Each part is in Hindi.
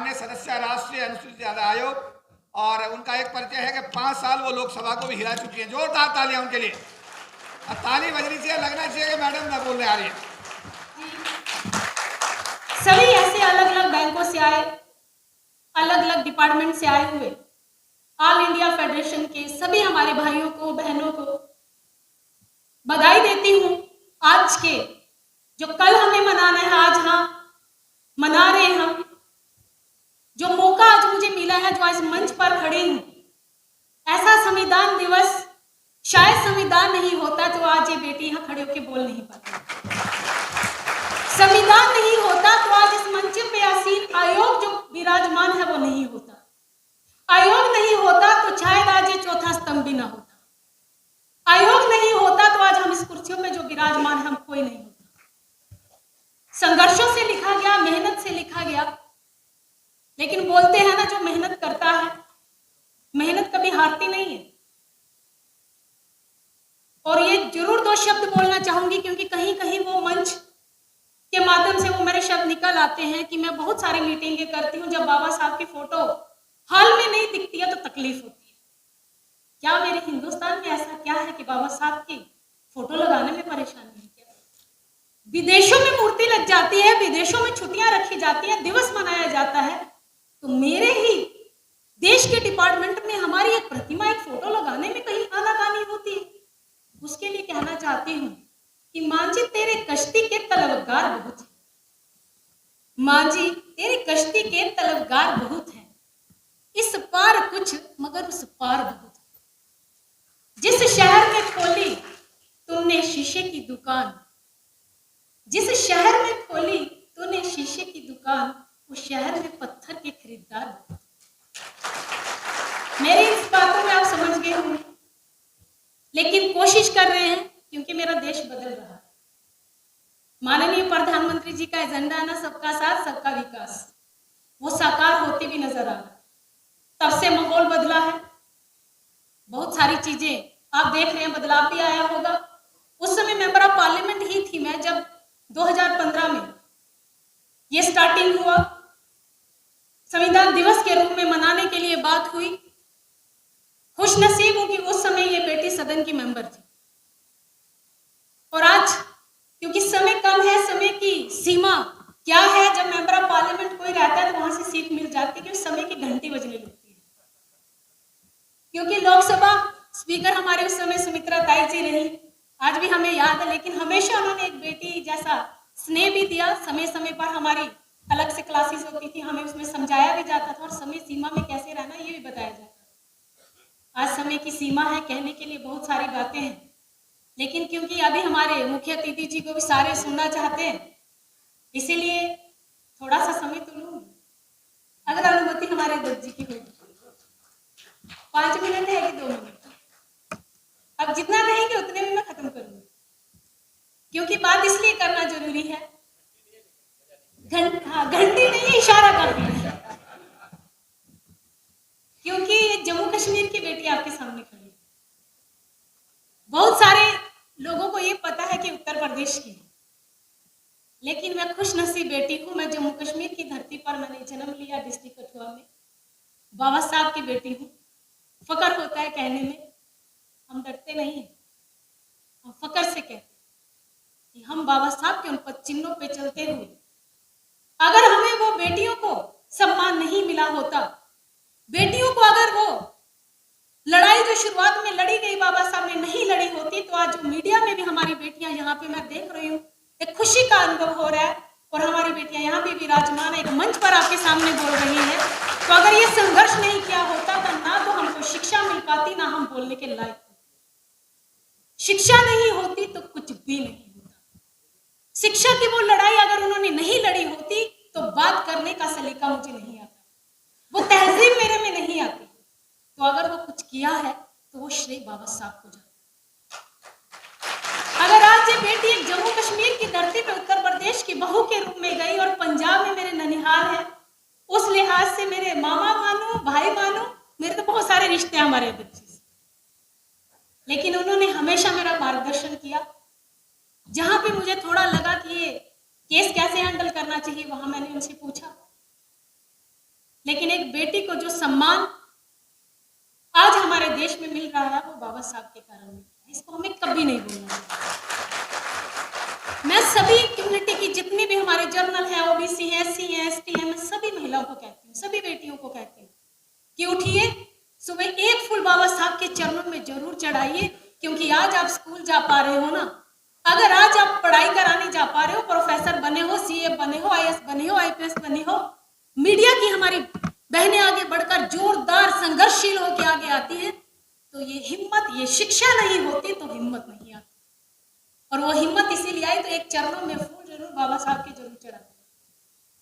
माननीय सदस्य राष्ट्रीय अनुसूचित जाति आयोग, और उनका एक परिचय है कि 5 साल वो लोकसभा को भी हिला चुकी हैं। जोरदार तालियां उनके लिए। और ताली बजनी चाहिए, लगना चाहिए कि मैडम ना बोलने आ रही है। सभी ऐसे अलग अलग बैंकों से आए, अलग अलग डिपार्टमेंट से आए हुए ऑल इंडिया फेडरेशन के सभी हमारे भाइयों को, बहनों को बधाई देती हूँ। आज के जो कल हमें मनाना है, आज हाँ मना रहे हैं हम। जो मौका आज मुझे मिला है, जो आज मंच पर खड़ी हूँ, ऐसा संविधान दिवस शायद संविधान नहीं होता तो आज ये बेटी यहाँ खड़े होकर बोल नहीं पाती। संविधान नहीं होता तो आज इस मंच पे आसीन आयोग जो विराजमान है वो नहीं होता। आयोग नहीं होता तो शायद आज ये चौथा स्तंभ भी ना होता। आयोग नहीं होता तो आज हम इस कुर्सियों पे जो विराजमान है हम कोई नहीं होता। संघर्षों से लिखा गया, मेहनत से लिखा गया, लेकिन बोलते हैं ना, जो मेहनत करता है मेहनत कभी हारती नहीं है। और ये जरूर 2 शब्द बोलना चाहूंगी, क्योंकि कहीं कहीं वो मंच के माध्यम से वो मेरे शब्द निकल आते हैं कि मैं बहुत सारी मीटिंगें करती हूँ, जब बाबा साहब की फोटो हाल में नहीं दिखती है तो तकलीफ होती है। क्या मेरे हिंदुस्तान में ऐसा क्या है कि बाबा साहब की फोटो लगाने में परेशानी है क्या? विदेशों में मूर्ति लग जाती है, विदेशों में छुट्टियां रखी जाती है, दिवस मनाया जाता है, तो मेरे ही देश के डिपार्टमेंट में हमारी एक प्रतिमा, एक फोटो लगाने में कहीं आनाकानी होती है। उसके लिए कहना चाहती हूँ कि मां जी तेरे कश्ती के तलबगार बहुत है, मां जी तेरे कश्ती के तलबगार बहुत है, इस पार कुछ मगर उस पार बहुत है। जिस शहर में खोली तुमने शीशे की दुकान, जिस शहर में खोली तूने शीशे की दुकान, उस शहर में पत्थर के खरीदार बहुत। मेरी इस बातों में आप समझ गए होंगे, लेकिन कोशिश कर रहे हैं क्योंकि मेरा देश बदल रहा है। माननीय प्रधानमंत्री जी का एजेंडा है ना, सबका साथ सबका विकास, वो साकार होते भी नजर आ रहा है। तब से माहौल बदला है, बहुत सारी चीजें आप देख रहे हैं, बदलाव भी आया होगा। उस समय मेंबर ऑफ पार्लियामेंट ही थी मैं जब 2015 में ये स्टार्टिंग हुआ, संविधान दिवस के रूप में मनाने के लिए बात हुई। खुश नसीब हूं कि उस समय ये बेटी सदन की मेंबर थी। और आज क्योंकि समय कम है, समय की सीमा क्या है, जब मेंबर ऑफ पार्लियामेंट कोई रहता है तो वहां से सीट मिल जाती है, क्योंकि समय की घंटी बजने लगती है। क्योंकि लोकसभा स्पीकर हमारे उस समय सुमित्रा ताई जी रही, आज भी हमें याद है, लेकिन हमेशा उन्होंने एक बेटी जैसा स्नेह भी दिया। समय समय पर हमारी अलग से क्लासेस होती थी, हमें उसमें समझाया भी जाता था और समय सीमा में कैसे रहना ये भी बताया जाता था। आज समय की सीमा है, कहने के लिए बहुत सारी बातें हैं, लेकिन क्योंकि अभी हमारे मुख्य अतिथि जी को भी सारे सुनना चाहते हैं, इसीलिए थोड़ा सा समय तो लूंगी, अगर अनुमति हमारे दत्त जी की होगी। 5 मिनट है कि 2 मिनट? अब जितना कहेंगे उतने में मैं खत्म करूंगी, क्योंकि बात इसलिए करना जरूरी है। घंटी नहीं, इशारा कर दिया, क्योंकि जम्मू कश्मीर की बेटी आपके सामने खड़ी है। बहुत सारे लोगों को ये पता है कि उत्तर प्रदेश की है, लेकिन मैं खुश नसीब बेटी हूँ। मैं जम्मू कश्मीर की धरती पर मैंने जन्म लिया, डिस्ट्रिक्ट कठुआ में, बाबा साहब की बेटी हूँ। फकर होता है कहने में, हम डरते नहीं हैं, हम फकर से कहते हैं कि हम बाबा साहब के उन पद चिन्हों पे चलते हुए, अगर हमें वो बेटियों को सम्मान नहीं मिला होता, बेटियों को अगर वो लड़ाई जो शुरुआत में लड़ी गई बाबा साहब ने नहीं लड़ी होती, तो आज मीडिया में भी हमारी बेटियां यहाँ पे मैं देख रही हूँ, एक खुशी का अनुभव हो रहा है, और हमारी बेटियां यहाँ पे विराजमान है, एक मंच पर आपके सामने बोल रही है। तो अगर ये संघर्ष नहीं किया होता तो ना तो हमको शिक्षा मिल पाती, ना हम बोलने के लायक होते। शिक्षा नहीं होती तो कुछ भी नहीं होता। शिक्षा की वो लड़ाई अगर उन्होंने नहीं लड़ी होती तो बात करने का सलीका मुझे नहीं आता, वो तहजीब मेरे में नहीं आती। तो अगर वो कुछ किया है तो वो श्रेय बाबा साहब को जाता। अगर आज ये बेटी एक जम्मू कश्मीर की धरती पे उत्तर प्रदेश की बहू के रूप में गई, और पंजाब में मेरे ननिहाल है, उस लिहाज से मेरे मामा मानो, भाई मानो, मेरे तो बहुत सारे रिश्ते हमारे बच्चे से, लेकिन उन्होंने हमेशा मेरा मार्गदर्शन किया। जहां पे मुझे थोड़ा लगा कि ये केस कैसे हैंडल करना चाहिए, वहां मैंने उनसे पूछा। लेकिन एक बेटी को जो सम्मान आज हमारे देश में मिल रहा है वो बाबा साहब के कारण मिल रहा है। इसको हमें कभी नहीं भूलना चाहिए। मैं सभी कम्युनिटी की जितनी भी हमारे जर्नल है, ओबीसी है, एससी है, एसटी है, मैं सभी महिलाओं को कहती हूँ, सभी बेटियों को कहती हूँ कि उठिए, सुबह एक फूल बाबा साहब के चरणों में जरूर चढ़ाइए, क्योंकि आज आप स्कूल जा पा रहे हो ना, अगर आज आप पढ़ाई कराने जा पा रहे हो, प्रोफेसर बने हो, सीए बने हो, आईएएस बने हो, आईपीएस बने हो, मीडिया की हमारी बहनें आगे बढ़कर जोरदार संघर्षशील होकर आगे आती है, तो ये हिम्मत, ये शिक्षा नहीं होती तो हिम्मत नहीं आती। और वो हिम्मत इसीलिए आई तो एक चरणों में फूल जरूर बाबा साहब के जरूर चढ़ाते,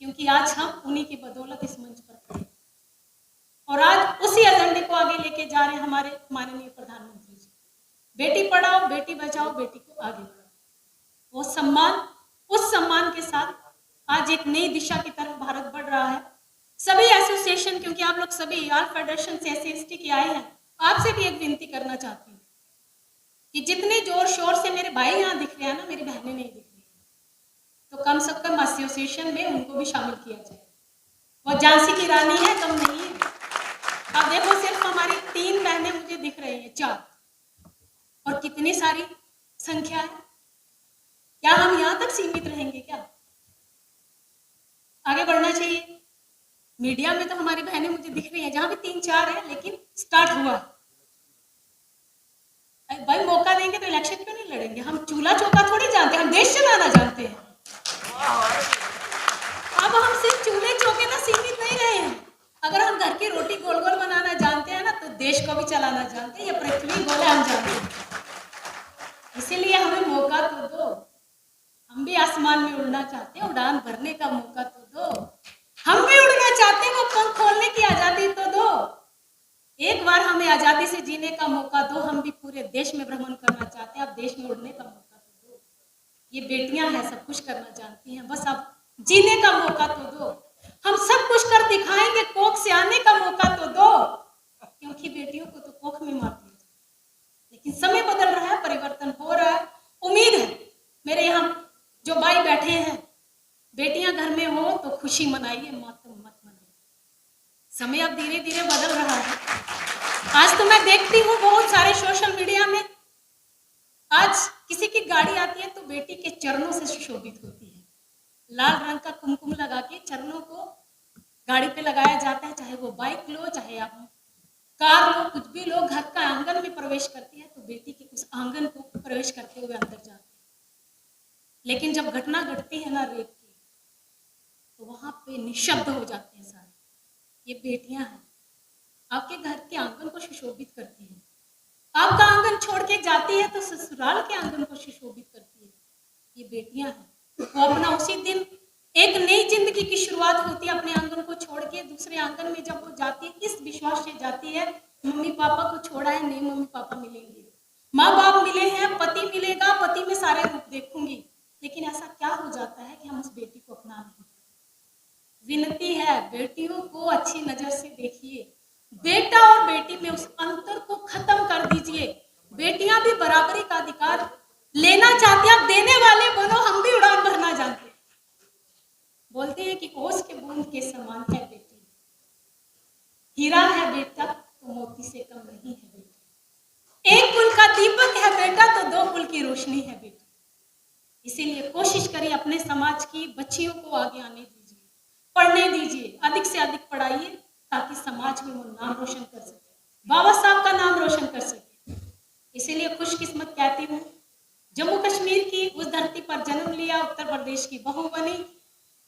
क्योंकि आज हम उन्हीं की बदौलत इस मंच पर खड़े और आज उसी एजेंडे को आगे लेके जा रहे हैं हमारे माननीय प्रधानमंत्री जी। बेटी पढ़ाओ, बेटी बचाओ, बेटी को आगे बढ़ाओ। वो सम्मान, उस सम्मान के साथ आज एक नई दिशा की तरफ भारत बढ़ रहा है। सभी एसोसिएशन, क्योंकि आप लोग सभी आल फेडरेशन से SC/ST के आए हैं, आपसे भी एक विनती करना चाहती हूँ कि जितने जोर शोर से मेरे भाई यहाँ दिख रहे हैं ना, मेरी बहनें नहीं दिख रही हैं, तो कम से कम एसोसिएशन में उनको भी शामिल किया जाए। वो झांसी की रानी है, कम नहीं है। अब देखो, सिर्फ हमारी 3 बहनें मुझे दिख रही हैं, 4, और कितनी सारी संख्या है। क्या हम यहाँ तक सीमित रहेंगे? क्या आगे बढ़ना चाहिए? मीडिया में तो हमारी बहनें मुझे दिख रही हैं, जहां भी 3-4 है, लेकिन स्टार्ट हुआ। भाई मौका देंगे तो इलेक्शन क्यों नहीं लड़ेंगे? हम चूल्हा चौका थोड़ी जानते हैं, हम देश चलाना जानते हैं। अब हम सिर्फ चूल्हे चौके तक सीमित नहीं रहे हैं। अगर हम घर की रोटी गोल गोल बनाना जानते हैं ना, तो देश को भी चलाना जानते हैं। ये पृथ्वी गोल है, हम जानते हैं। इसीलिए हमें मौका तो दो। हम भी आसमान में उड़ना चाहते हैं, उड़ान भरने का मौका तो दो। हम भी उड़ना चाहते हैं, वो पंख खोलने की आजादी तो दो। एक बार हमें आजादी से जीने का मौका दो। हम भी पूरे देश में भ्रमण करना चाहते हैं, अब देश में उड़ने का मौका तो दो। ये बेटियां हैं, सब कुछ करना जानती हैं, बस अब जीने का मौका तो दो। हम सब कुछ कर दिखाएंगे, कोख से आने का मौका तो दो, क्योंकि बेटियों को तो कोख में मार दिया जाए। लेकिन समय बदल रहा है, परिवर्तन हो रहा है। उम्मीद है मेरे यहाँ जो भाई बैठे हैं, बेटियां घर में हो तो खुशी मनाइए, मत मनाइए। समय अब धीरे धीरे बदल रहा है। आज तो मैं देखती हूँ बहुत सारे सोशल मीडिया में, आज किसी की गाड़ी आती है तो बेटी के चरणों से सुशोभित होती है। लाल रंग का कुमकुम लगा के चरणों को गाड़ी पे लगाया जाता है, चाहे वो बाइक लो, चाहे आप कार लो, कुछ भी लोग घर का आंगन में प्रवेश करती है तो बेटी के उस आंगन को प्रवेश करते हुए अंदर जाते हैं। लेकिन जब घटना घटती है ना रेप की, तो वहां पे निशब्द हो जाते हैं सारे। ये बेटियां हैं, आपके घर के आंगन को सुशोभित करती हैं। आपका आंगन छोड़ के जाती है तो ससुराल के आंगन को सुशोभित करती है। ये बेटियां हैं, वो अपना उसी दिन एक नई जिंदगी की शुरुआत होती है। अपने आंगन को छोड़ के दूसरे आंगन में जब वो जाती है, इस विश्वास से जाती है मम्मी पापा को छोड़ा है, नहीं मम्मी पापा मिलेंगे, माँ बाप मिले हैं, पति मिलेगा, पति में सारे रूप देखूंगी। लेकिन ऐसा क्या हो जाता है कि हम उस बेटी को अपना नहीं पाते। विनती है, बेटियों को अच्छी नजर से देखिए। बेटा और बेटी में उस अंतर को खत्म कर दीजिए। बेटियां भी बराबरी का अधिकार लेना चाहती हैं, देने वाले बनो। हम भी उड़ान भरना जानते हैं। बोलते हैं कि ओस के बूंद के समान है बेटी, हीरा है बेटा तो मोती से कम नहीं है बेटी, एक कुल का दीपक है बेटा तो 2 कुल की रोशनी है बेटी। इसीलिए कोशिश करिए अपने समाज की बच्चियों को आगे आने दीजिए, पढ़ने दीजिए, अधिक से अधिक पढ़ाइए, ताकि समाज में वो नाम रोशन कर सके, बाबा साहब का नाम रोशन कर सके। इसीलिए खुशकिस्मत कहती हूँ, जम्मू कश्मीर की उस धरती पर जन्म लिया, उत्तर प्रदेश की बहू बनी,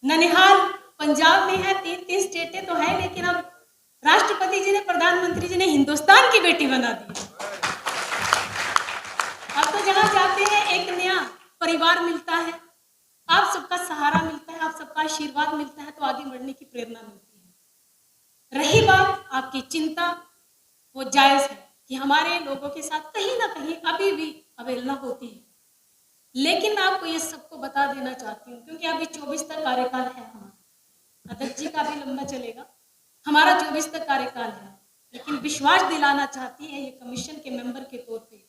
ननिहाल पंजाब में है, 3 स्टेटें तो है, लेकिन अब राष्ट्रपति जी ने, प्रधानमंत्री जी ने हिंदुस्तान की बेटी बना दी। अब तो जहां जाते हैं एक नया परिवार मिलता है, आप सबका सहारा मिलता है, आप सबका आशीर्वाद मिलता है, तो आगे बढ़ने की प्रेरणा मिलती है। रही बात आपकी चिंता, वो जायज है कि हमारे लोगों के साथ कहीं ना कहीं अभी भी अवहेलना होती है, लेकिन मैं आपको ये सबको बता देना चाहती हूँ, क्योंकि अभी 24 तक कार्यकाल है हमारा, अध्यक्ष जी का भी लंबा चलेगा, हमारा 24 तक कार्यकाल है। लेकिन विश्वास दिलाना चाहती है ये कमीशन के मेंबर के तौर पे।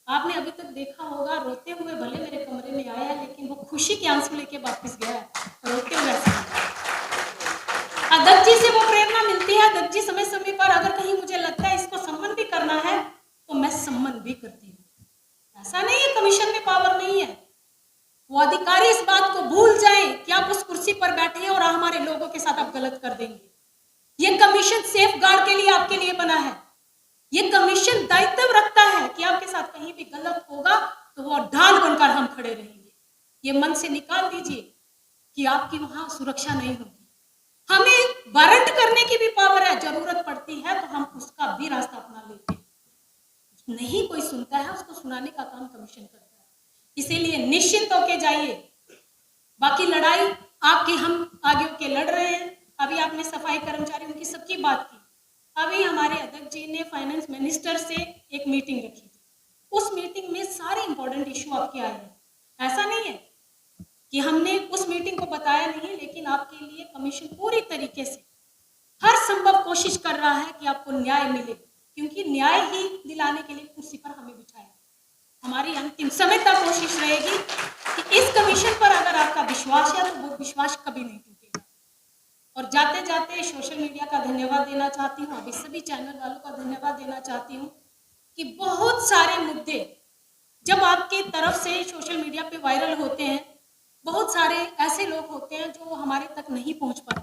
आपने अभी तक देखा होगा, रोते हुए भले मेरे कमरे में आया है, लेकिन वो खुशी के आंसू लेके वापस गया है, रोते हुए। अध्यक्ष दत्त जी से वो प्रेरणा मिलती है। दत्त जी समय समय पर अगर कहीं मुझे लगता है इसको सम्मान भी करना है तो मैं सम्मान भी करती हूँ। ऐसा नहीं है कमीशन में पावर नहीं है। वो अधिकारी इस बात को भूल जाए कि आप उस कुर्सी पर बैठे हैं और हमारे लोगों के साथ आप गलत कर देंगे। ये कमीशन सेफ गार्ड के लिए आपके लिए बना है। ये कमीशन दायित्व रखता है कि आपके साथ कहीं भी गलत होगा तो वो ढाल बनकर हम खड़े रहेंगे। ये मन से निकाल दीजिए कि आपकी वहां सुरक्षा नहीं होगी। हमें वारंट करने की भी पावर है, जरूरत पड़ती है तो हम उसका भी रास्ता अपना लेते हैं। नहीं कोई सुनता है उसको सुनाने का काम कमीशन करता है। इसीलिए निश्चिंत होके जाइए। बाकी लड़ाई आपकी हम आगे के लड़ रहे हैं। अभी आपने सफाई कर्मचारियों की सबकी बात की। अभी हमारे अध्यक्ष जी ने फाइनेंस मिनिस्टर से एक मीटिंग रखी थी। उस मीटिंग में सारे इंपॉर्टेंट इश्यू आपके आए हैं। ऐसा नहीं है कि हमने उस मीटिंग को बताया नहीं, लेकिन आपके लिए कमीशन पूरी तरीके से हर संभव कोशिश कर रहा है कि आपको न्याय मिले, क्योंकि न्याय ही दिलाने के लिए कुर्सी पर हमें बिठाया। हमारी अंतिम समय तक कोशिश रहेगी कि इस कमीशन पर अगर आपका विश्वास है तो वो विश्वास कभी नहीं टूटेगा। और जाते जाते सोशल मीडिया का धन्यवाद देना चाहती हूँ, अभी सभी चैनल वालों का धन्यवाद देना चाहती हूँ कि बहुत सारे मुद्दे जब आपके तरफ से सोशल मीडिया पे वायरल होते हैं, बहुत सारे ऐसे लोग होते हैं जो हमारे तक नहीं पहुंच पाते।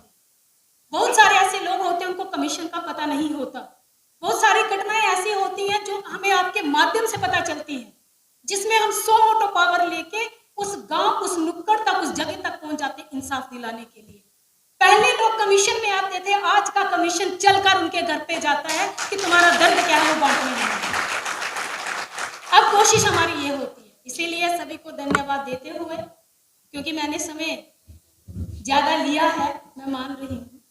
बहुत सारे ऐसे लोग होते हैं उनको कमीशन का पता नहीं होता। बहुत सारी घटनाएं ऐसी होती हैं जो हमें आपके माध्यम से पता चलती हैं, जिसमें हम 100 मोटो पावर लेके उस गांव, उस नुक्कड़ तक, उस जगह तक पहुंच जाते इंसाफ दिलाने के लिए। पहले लोग कमीशन में आते थे, आज का कमीशन चलकर उनके घर पे जाता है कि तुम्हारा दर्द क्या है वो बांटने में। अब कोशिश हमारी ये होती है। इसीलिए सभी को धन्यवाद देते हुए, क्योंकि मैंने समय ज्यादा लिया है, मैं मान रही हूँ,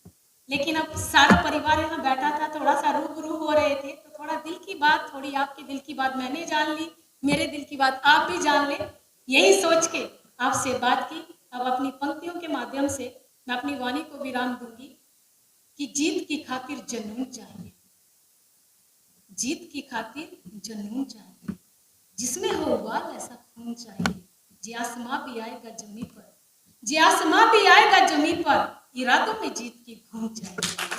लेकिन अब सारा परिवार यहाँ बैठा था, थोड़ा सा रूबरू हो रहे थे, तो थोड़ा दिल की बात, थोड़ी आपके दिल की बात मैंने जान ली, मेरे दिल की बात आप भी जान ले, यही सोच के आपसे बात की। अब अपनी पंक्तियों के माध्यम से मैं अपनी वाणी को विराम दूंगी कि जीत की खातिर जुनून चाहिए, जीत की खातिर जुनून चाहिए, जिसमें हो उबाल ऐसा खून चाहिए, जे आसमां भी आएगा जमीन पर, जे आसमां भी आएगा जमीन पर, इरादों में जीत की खून चाहिए।